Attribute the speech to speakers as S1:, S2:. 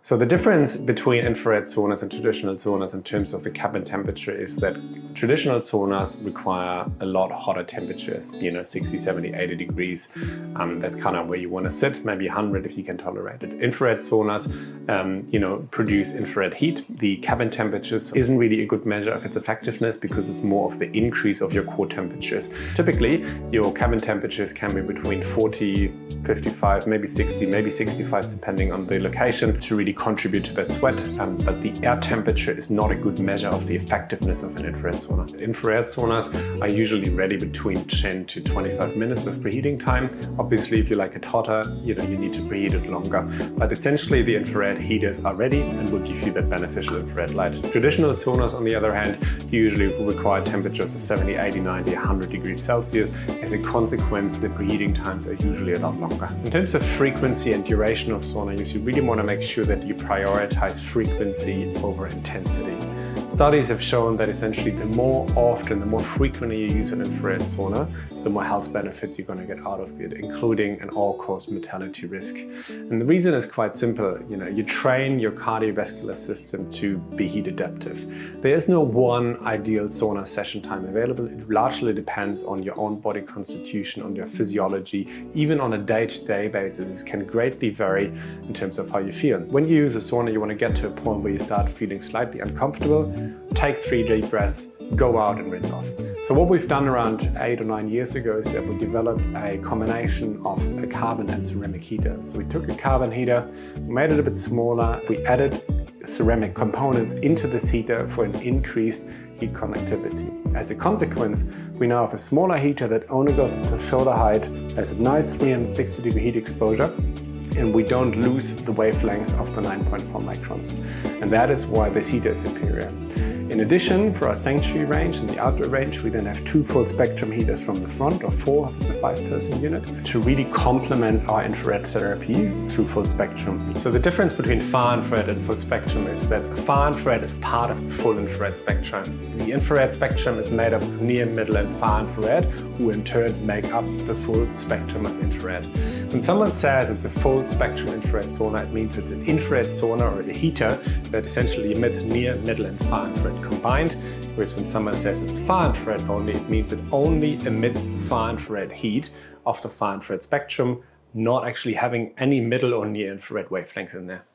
S1: So the difference between infrared saunas and traditional saunas in terms of the cabin temperature is that traditional saunas require a lot hotter temperatures, 60, 70, 80 degrees. That's kind of where you want to sit, maybe 100 if you can tolerate it. Infrared saunas, produce infrared heat. The cabin temperatures isn't really a good measure of its effectiveness because it's more of the increase of your core temperatures. Typically, your cabin temperatures can be between 40, 55, maybe 60, maybe 65, depending on the location, to really contribute to that sweat. But the air temperature is not a good measure of the effectiveness of an infrared sauna. Infrared saunas are usually ready between 10 to 25 minutes of preheating time. Obviously, if you like it hotter, you need to preheat it longer. But essentially, the infrared heaters are ready and will give you that beneficial infrared light. Traditional saunas, on the other hand, usually require temperatures of 70, 80, 90, 100 degrees Celsius. As a consequence, the preheating times are usually a lot longer. In terms of frequency and duration of sauna use, you really want to make sure that you prioritize frequency over intensity. Studies have shown that essentially the more often, the more frequently you use an infrared sauna, the more health benefits you're going to get out of it, including an all-cause mortality risk. And the reason is quite simple. You train your cardiovascular system to be heat adaptive. There is no one ideal sauna session time available. It largely depends on your own body constitution, on your physiology. Even on a day-to-day basis, it can greatly vary in terms of how you feel. When you use a sauna, you want to get to a point where you start feeling slightly uncomfortable. Take 3 deep breaths, go out and rinse off. So what we've done around 8 or 9 years ago is that we developed a combination of a carbon and ceramic heater. So we took a carbon heater, made it a bit smaller, we added ceramic components into this heater for an increased heat conductivity. As a consequence, we now have a smaller heater that only goes to shoulder height, has a nice 360-degree heat exposure, and we don't lose the wavelength of the 9.4 microns. And that is why this heater is superior. In addition, for our sanctuary range and the outdoor range, we then have 2 full spectrum heaters from the front, or 4 if it's a 5-person unit, to really complement our infrared therapy through full spectrum. So the difference between far infrared and full spectrum is that far infrared is part of the full infrared spectrum. The infrared spectrum is made up of near, middle and far infrared, who in turn make up the full spectrum of infrared. When someone says it's a full spectrum infrared sauna, it means it's an infrared sauna or a heater that essentially emits near, middle and far infrared combined, whereas when someone says it's far infrared only, it means it only emits far infrared heat of the far infrared spectrum, not actually having any middle or near infrared wavelength in there.